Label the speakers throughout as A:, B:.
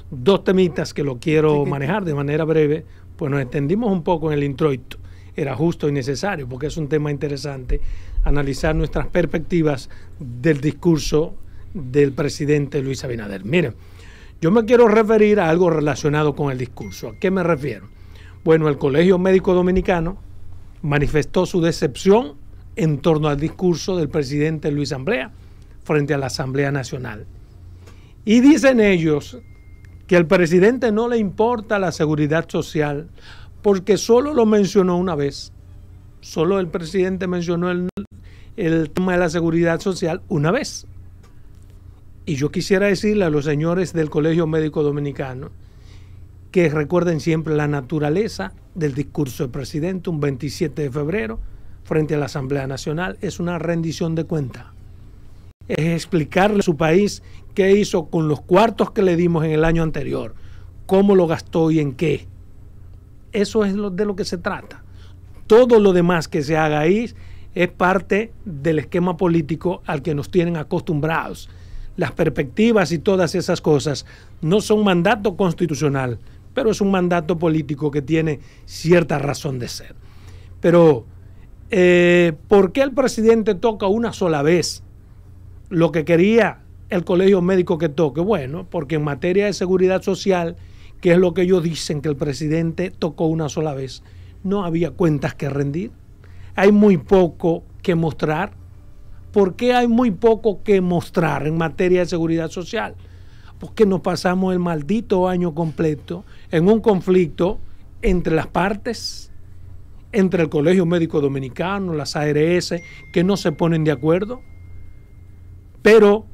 A: dos temitas que lo quiero manejar de manera breve, pues nos extendimos un poco en el introito. Era justo y necesario porque es un tema interesante analizar nuestras perspectivas del discurso del presidente Luis Abinader. Miren, yo me quiero referir a algo relacionado con el discurso. ¿A qué me refiero? Bueno, el Colegio Médico Dominicano manifestó su decepción en torno al discurso del presidente Luis Ambrea frente a la Asamblea Nacional. Y dicen ellos que al presidente no le importa la seguridad social porque solo lo mencionó una vez. Solo el presidente mencionó el tema de la seguridad social una vez. Y yo quisiera decirle a los señores del Colegio Médico Dominicano que recuerden siempre la naturaleza del discurso del presidente un 27 de febrero frente a la Asamblea Nacional. Es una rendición de cuenta. Es explicarle a su país qué hizo con los cuartos que le dimos en el año anterior, cómo lo gastó y en qué. Eso es de lo que se trata. Todo lo demás que se haga ahí es parte del esquema político al que nos tienen acostumbrados. Las perspectivas y todas esas cosas no son mandato constitucional, pero es un mandato político que tiene cierta razón de ser. Pero, ¿por qué el presidente toca una sola vez lo que quería el Colegio Médico que toque? Bueno, porque en materia de seguridad social, que es lo que ellos dicen que el presidente tocó una sola vez, no había cuentas que rendir. Hay muy poco que mostrar. ¿Por qué hay muy poco que mostrar en materia de seguridad social? Porque nos pasamos el maldito año completo en un conflicto entre las partes, entre el Colegio Médico Dominicano, las ARS, que no se ponen de acuerdo. Pero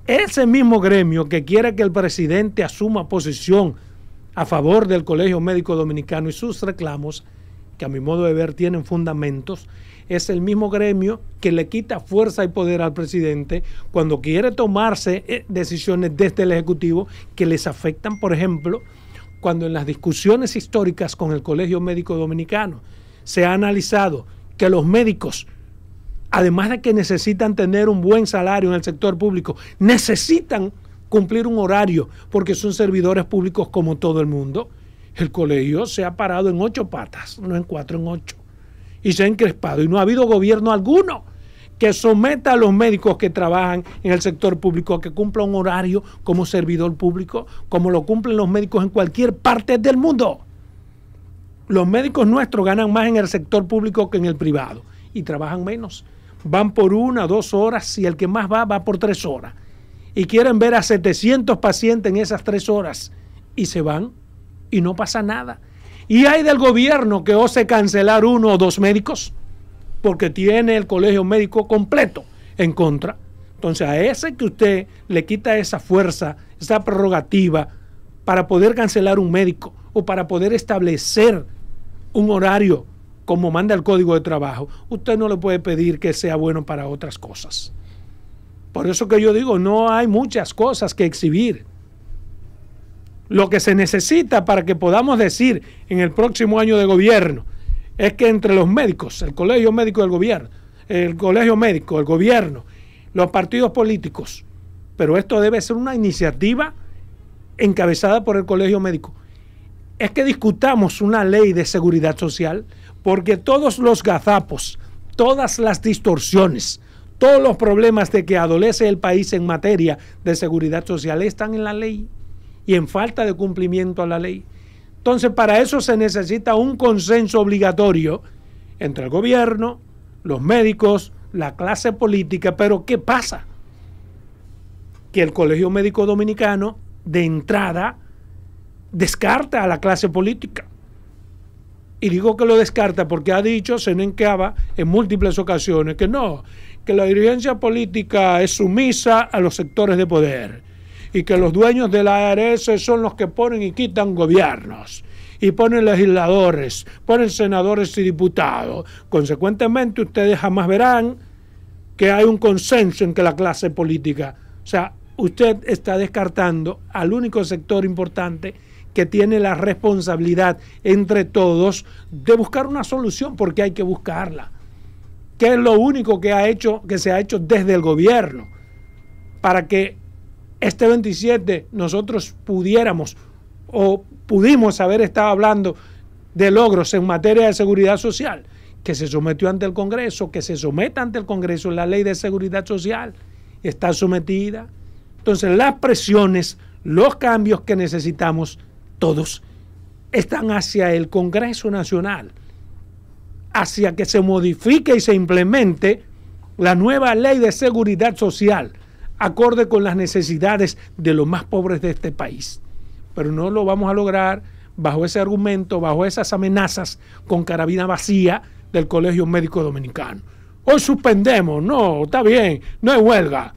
A: ese mismo gremio que quiere que el presidente asuma posición a favor del Colegio Médico Dominicano y sus reclamos, que a mi modo de ver tienen fundamentos, es el mismo gremio que le quita fuerza y poder al presidente cuando quiere tomarse decisiones desde el Ejecutivo que les afectan, por ejemplo, cuando en las discusiones históricas con el Colegio Médico Dominicano se ha analizado que los médicos, además de que necesitan tener un buen salario en el sector público, necesitan cumplir un horario porque son servidores públicos como todo el mundo. El colegio se ha parado en 8 patas, no en 4, en 8. Y se ha encrespado. Y no ha habido gobierno alguno que someta a los médicos que trabajan en el sector público a que cumpla un horario como servidor público, como lo cumplen los médicos en cualquier parte del mundo. Los médicos nuestros ganan más en el sector público que en el privado y trabajan menos. Van por 1 o 2 horas y el que más va por 3 horas. Y quieren ver a 700 pacientes en esas 3 horas y se van y no pasa nada. Y hay del gobierno que ose cancelar 1 o 2 médicos porque tiene el colegio médico completo en contra. Entonces a ese que usted le quita esa fuerza, esa prerrogativa para poder cancelar un médico o para poder establecer un horario como manda el Código de Trabajo, usted no le puede pedir que sea bueno para otras cosas. Por eso que yo digo, no hay muchas cosas que exhibir. Lo que se necesita para que podamos decir en el próximo año de gobierno es que entre los médicos, el Colegio Médico del Gobierno, el Colegio Médico, el gobierno, los partidos políticos, pero esto debe ser una iniciativa encabezada por el Colegio Médico, es que discutamos una ley de seguridad social, porque todos los gazapos, todas las distorsiones, todos los problemas de que adolece el país en materia de seguridad social están en la ley y en falta de cumplimiento a la ley. Entonces, para eso se necesita un consenso obligatorio entre el gobierno, los médicos, la clase política. Pero ¿qué pasa? Que el Colegio Médico Dominicano, de entrada, descarta a la clase política. Y digo que lo descarta porque ha dicho Senencaba en múltiples ocasiones que no, que la dirigencia política es sumisa a los sectores de poder y que los dueños de la ARS son los que ponen y quitan gobiernos y ponen legisladores, ponen senadores y diputados. Consecuentemente, ustedes jamás verán que hay un consenso en que la clase política, o sea, usted está descartando al único sector importante que tiene la responsabilidad entre todos de buscar una solución, porque hay que buscarla. ¿Qué es lo único que se ha hecho desde el gobierno para que este 27 nosotros pudiéramos o pudimos haber estado hablando de logros en materia de seguridad social, que se sometió ante el Congreso, que se someta ante el Congreso la ley de seguridad social, está sometida. Entonces las presiones, los cambios que necesitamos todos están hacia el Congreso Nacional, hacia que se modifique y se implemente la nueva ley de seguridad social, acorde con las necesidades de los más pobres de este país. Pero no lo vamos a lograr bajo ese argumento, bajo esas amenazas con carabina vacía del Colegio Médico Dominicano. Hoy suspendemos, no, está bien, no hay huelga.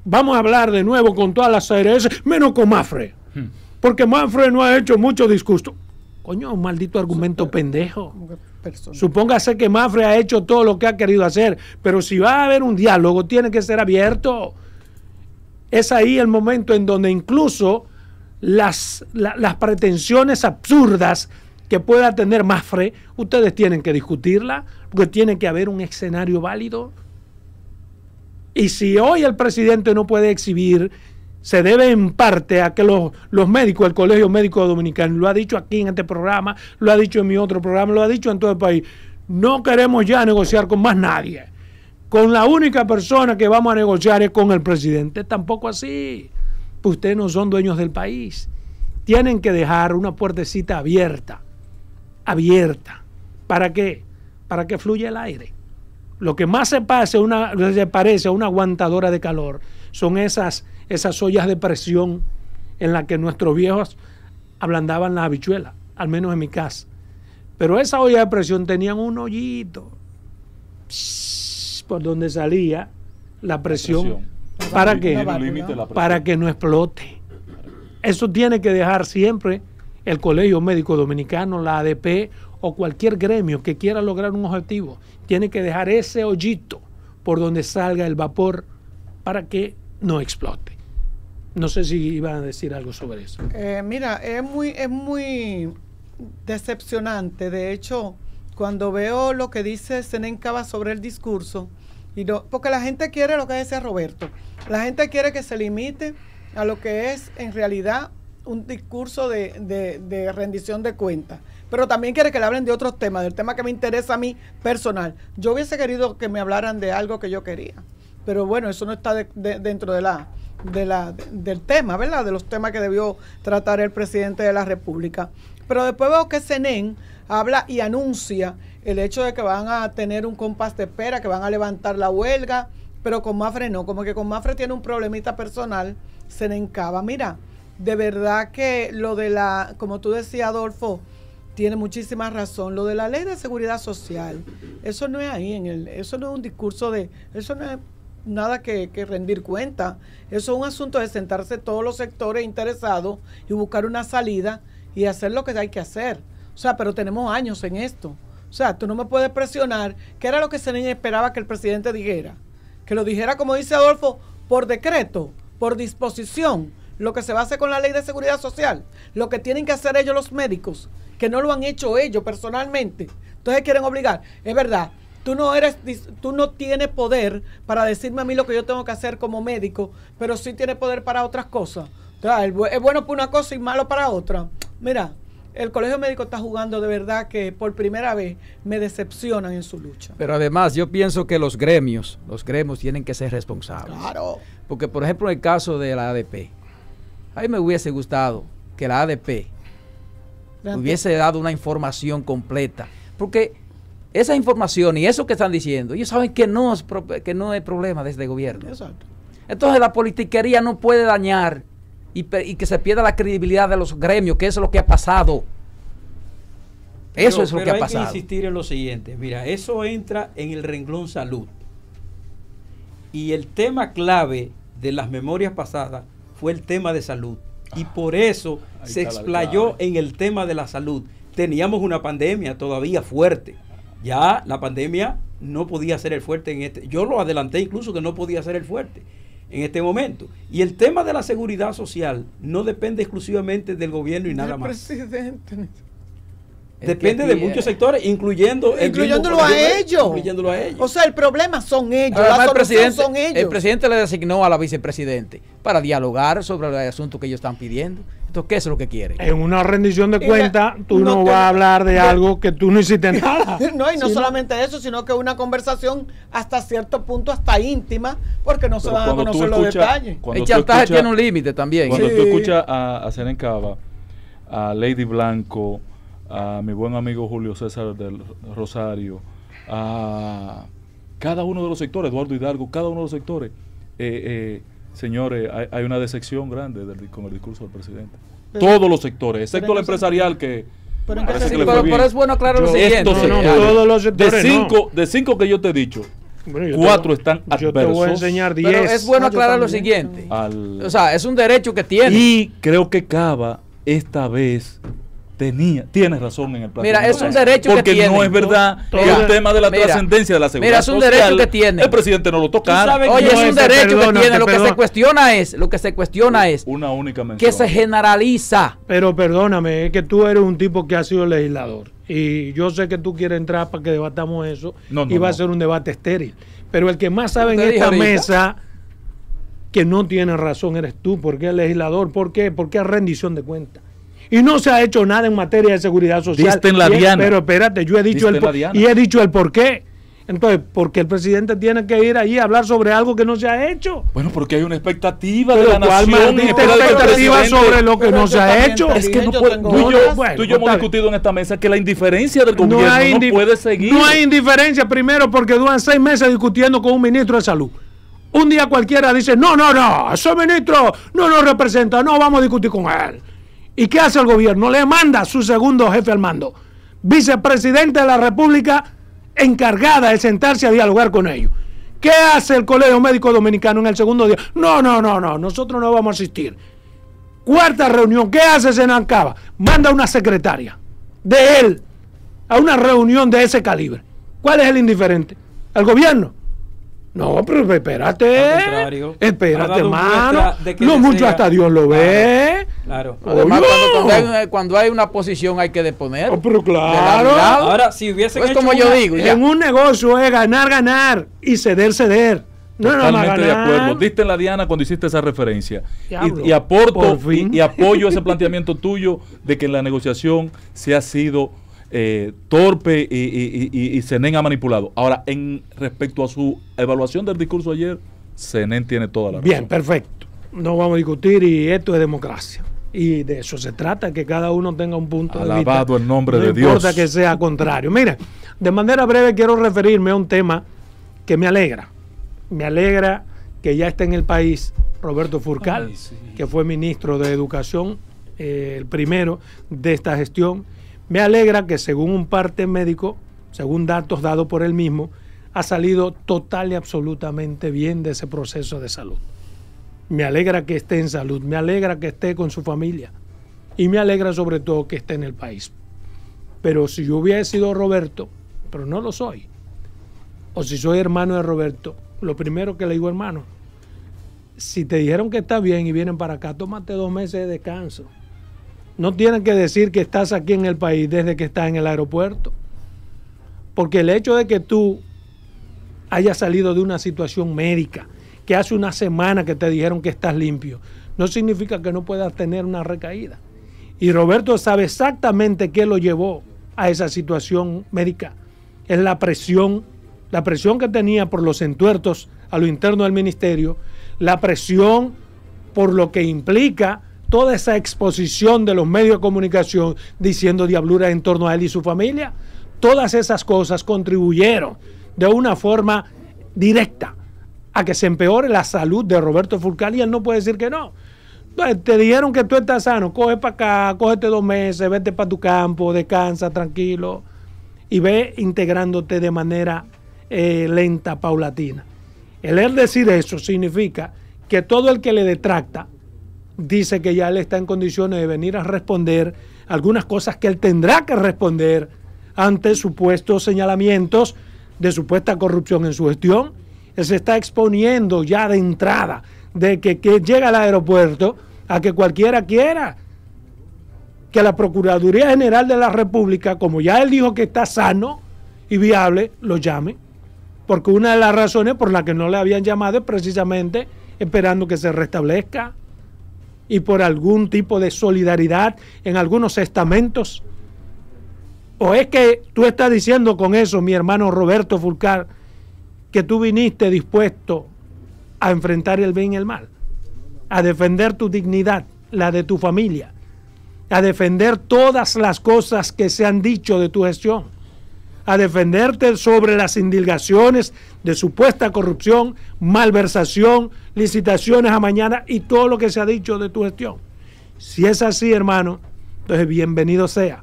A: Vamos a hablar de nuevo con todas las ARS, menos con Mafre, porque Mafre no ha hecho mucho discurso. Coño, un maldito argumento pendejo. Supóngase que Mafre ha hecho todo lo que ha querido hacer, pero si va a haber un diálogo, tiene que ser abierto. Es ahí el momento en donde incluso las pretensiones absurdas que pueda tener Mafre, ustedes tienen que discutirla, porque tiene que haber un escenario válido. Y si hoy el presidente no puede exhibir, se debe en parte a que los médicos, el Colegio Médico Dominicano, lo ha dicho aquí en este programa, lo ha dicho en mi otro programa, lo ha dicho en todo el país, no queremos ya negociar con más nadie. Con la única persona que vamos a negociar es con el presidente. Tampoco así. Pues ustedes no son dueños del país. Tienen que dejar una puertecita abierta. Abierta. ¿Para qué? Para que fluya el aire. Lo que más se parece a una aguantadora de calor son esas ollas de presión en las que nuestros viejos ablandaban la habichuela, al menos en mi casa. Pero esa olla de presión tenían un hoyito por donde salía la presión. ¿Para qué? Para que no explote. Eso tiene que dejar siempre el Colegio Médico Dominicano, la ADP o cualquier gremio que quiera lograr un objetivo. Tiene que dejar ese hoyito por donde salga el vapor para que no explote. No sé si iban a decir algo sobre eso.
B: Mira, es muy decepcionante. De hecho, cuando veo lo que dice Zenén Cava sobre el discurso, porque la gente quiere lo que decía Roberto, la gente quiere que se limite a lo que es en realidad un discurso de rendición de cuentas, pero también quiere que le hablen de otros temas, del tema que me interesa a mí personal. Yo hubiese querido que me hablaran de algo que yo quería, pero bueno, eso no está dentro del tema, ¿verdad? De los temas que debió tratar el presidente de la República. Pero después veo que Zenén habla y anuncia el hecho de que van a tener un compás de espera, que van a levantar la huelga, pero con Mafre no, como que con Mafre tiene un problemita personal, Zenén Cava. Mira, de verdad que lo de como tú decías, Adolfo, tiene muchísima razón. Lo de la ley de seguridad social, eso no es ahí, eso no es un discurso eso no es nada que rendir cuenta. Eso es un asunto de sentarse todos los sectores interesados y buscar una salida y hacer lo que hay que hacer. O sea, pero tenemos años en esto. O sea, tú no me puedes presionar. ¿Qué era lo que Zenén esperaba que el presidente dijera? Que lo dijera, como dice Adolfo, por decreto, por disposición, lo que se va a hacer con la ley de seguridad social, lo que tienen que hacer ellos los médicos, que no lo han hecho ellos personalmente. Entonces quieren obligar. Es verdad, tú no tienes poder para decirme a mí lo que yo tengo que hacer como médico, pero sí tienes poder para otras cosas. O sea, es bueno para una cosa y malo para otra. Mira, el Colegio Médico está jugando de verdad que por primera vez me decepcionan en su lucha.
C: Pero además yo pienso que los gremios tienen que ser responsables.
B: Claro.
C: Porque por ejemplo en el caso de la ADP, a mí me hubiese gustado que la ADP hubiese dado una información completa. Porque esa información y eso que están diciendo, ellos saben que no es problema de este gobierno.
B: Exacto.
C: Entonces la politiquería no puede dañar y que se pierda la credibilidad de los gremios, que eso es lo que ha pasado. Eso es lo que ha pasado.
D: Hay que insistir en lo siguiente. Mira, eso entra en el renglón salud. Y el tema clave de las memorias pasadas fue el tema de salud. Y por eso se explayó en el tema de la salud. Teníamos una pandemia todavía fuerte. Ya la pandemia no podía ser el fuerte en este. Yo lo adelanté incluso que no podía ser el fuerte en este momento. Y el tema de la seguridad social no depende exclusivamente del gobierno y nada más.
B: Presidente.
D: Depende de muchos sectores, incluyéndolo a ellos.
B: O sea, el problema son ellos,
C: además,
B: la solución son ellos.
C: El presidente le designó a la vicepresidente para dialogar sobre el asunto que ellos están pidiendo. Entonces, ¿qué es lo que quieren?
A: En una rendición de cuentas, tú no vas a hablar de algo que tú no hiciste nada.
B: No, y no solamente eso, sino que una conversación hasta cierto punto, hasta íntima, porque no se van a conocer los detalles.
C: El chantaje tiene un límite también.
E: Cuando tú escuchas a Senen Cava, a Lady Blanco, a mi buen amigo Julio César del Rosario, a cada uno de los sectores, Eduardo Hidalgo, cada uno de los sectores, señores, hay una decepción grande con el discurso del presidente. Todos los sectores, excepto el empresarial que...
C: Pero es bueno aclarar lo siguiente.
A: Todos los sectores
E: de cinco que yo te he dicho, 4 están adversos.
A: Yo te voy a enseñar 10.
C: Pero es bueno aclarar lo siguiente. O sea, es un derecho que tiene.
E: Y creo que Cava esta vez tiene razón en el plan.
C: Mira, es un derecho
E: que tiene. Porque no es verdad que el tema de la trascendencia de la seguridad
C: es un derecho que tiene.
E: El presidente no lo toca.
C: Oye, es un derecho que tiene. Lo que se cuestiona es
E: una única mención.
C: Que se generaliza.
A: Pero perdóname, es que tú eres un tipo que ha sido legislador. Y yo sé que tú quieres entrar para que debatamos eso. Y va a ser un debate estéril. Pero el que más sabe en esta mesa que no tiene razón eres tú, porque es legislador. ¿Por qué? Porque es rendición de cuentas. Y no se ha hecho nada en materia de seguridad social.
E: Diste en la diana.
A: Pero espérate, yo he dicho he dicho el por qué. Entonces, porque el presidente tiene que ir allí a hablar sobre algo que no se ha hecho.
E: Bueno, porque hay una expectativa de la nación.
A: Expectativa sobre lo que no se ha hecho.
E: Es que no puede, tú y yo hemos discutido en esta mesa que la indiferencia del gobierno no puede seguir.
A: No hay indiferencia, primero porque duran 6 meses discutiendo con un ministro de salud. Un día cualquiera dice, no, ese ministro no nos representa, no vamos a discutir con él. ¿Y qué hace el gobierno? Le manda a su segundo jefe al mando, vicepresidente de la República, encargada de sentarse a dialogar con ellos. ¿Qué hace el Colegio Médico Dominicano en el segundo día? No, nosotros no vamos a asistir. Cuarta reunión, ¿qué hace Senen Cava? Manda una secretaria de él a una reunión de ese calibre. ¿Cuál es el indiferente? ¿El gobierno? No, pero espérate, hermano. No mucho hasta Dios lo ve.
C: Claro. Además, cuando hay una posición hay que deponer.
A: Pero claro.
D: Ahora, si hubiesen hecho
C: como yo digo,
A: en un negocio es ganar y ceder.
E: Totalmente de acuerdo. Diste en la diana cuando hiciste esa referencia. Y aporto y apoyo ese planteamiento tuyo de que en la negociación se ha sido torpe y Senen ha manipulado. Ahora, en respecto a su evaluación del discurso ayer, Senen tiene toda la razón.
A: Bien, perfecto. No vamos a discutir y esto es democracia. Y de eso se trata, que cada uno tenga un punto de vista.
E: Alabado el nombre de Dios.
A: No importa que sea contrario. Mira, de manera breve quiero referirme a un tema que me alegra. Me alegra que ya esté en el país Roberto Furcal, que fue ministro de Educación, el primero de esta gestión. Me alegra que según un parte médico, según datos dados por él mismo, ha salido total y absolutamente bien de ese proceso de salud. Me alegra que esté en salud, me alegra que esté con su familia y me alegra sobre todo que esté en el país. Pero si yo hubiera sido Roberto, pero no lo soy, o si soy hermano de Roberto, lo primero que le digo, hermano, si te dijeron que está bien y vienen para acá, tómate 2 meses de descanso. No tienen que decir que estás aquí en el país desde que estás en el aeropuerto. Porque el hecho de que tú hayas salido de una situación médica, que hace una semana que te dijeron que estás limpio, no significa que no puedas tener una recaída. Y Roberto sabe exactamente qué lo llevó a esa situación médica. Es la presión que tenía por los entuertos a lo interno del ministerio, la presión por lo que implica toda esa exposición de los medios de comunicación diciendo diabluras en torno a él y su familia. Todas esas cosas contribuyeron de una forma directa a que se empeore la salud de Roberto Furcal y él no puede decir que no. Te dijeron que tú estás sano, coge para acá, cógete 2 meses, vete para tu campo, descansa tranquilo y ve integrándote de manera lenta, paulatina. El él decir eso significa que todo el que le detracta dice que ya él está en condiciones de venir a responder algunas cosas que él tendrá que responder ante supuestos señalamientos de supuesta corrupción en su gestión. Él se está exponiendo ya de entrada de que llega al aeropuerto a que cualquiera quiera que la Procuraduría General de la República, como ya él dijo que está sano y viable, lo llame. Porque una de las razones por las que no le habían llamado es precisamente esperando que se restablezca y por algún tipo de solidaridad en algunos estamentos. ¿O es que tú estás diciendo con eso, mi hermano Roberto Fulcar, que tú viniste dispuesto a enfrentar el bien y el mal, a defender tu dignidad, la de tu familia, a defender todas las cosas que se han dicho de tu gestión, a defenderte sobre las indagaciones de supuesta corrupción, malversación, licitaciones a mañana y todo lo que se ha dicho de tu gestión? Si es así, hermano, entonces bienvenido sea.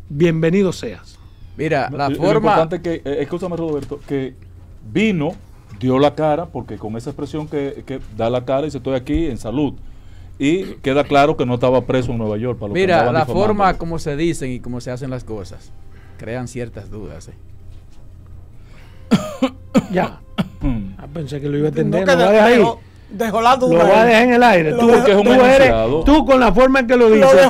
A: Bienvenido seas.
C: Mira, la
E: Lo
C: forma...
E: importante que, escúchame Roberto, que vino, dio la cara, porque con esa expresión que da la cara y dice estoy aquí en salud. Y queda claro que no estaba preso en Nueva York. Para
C: Mira, la forma como se dicen y como se hacen las cosas crean ciertas dudas.
A: Ya. Pensé que lo iba a entender.
B: No,
A: Lo voy a dejar ahí.
B: dejó la duda.
A: Lo voy a dejar en el aire.
B: Lo dejó-
A: Tú con la forma en que lo dices.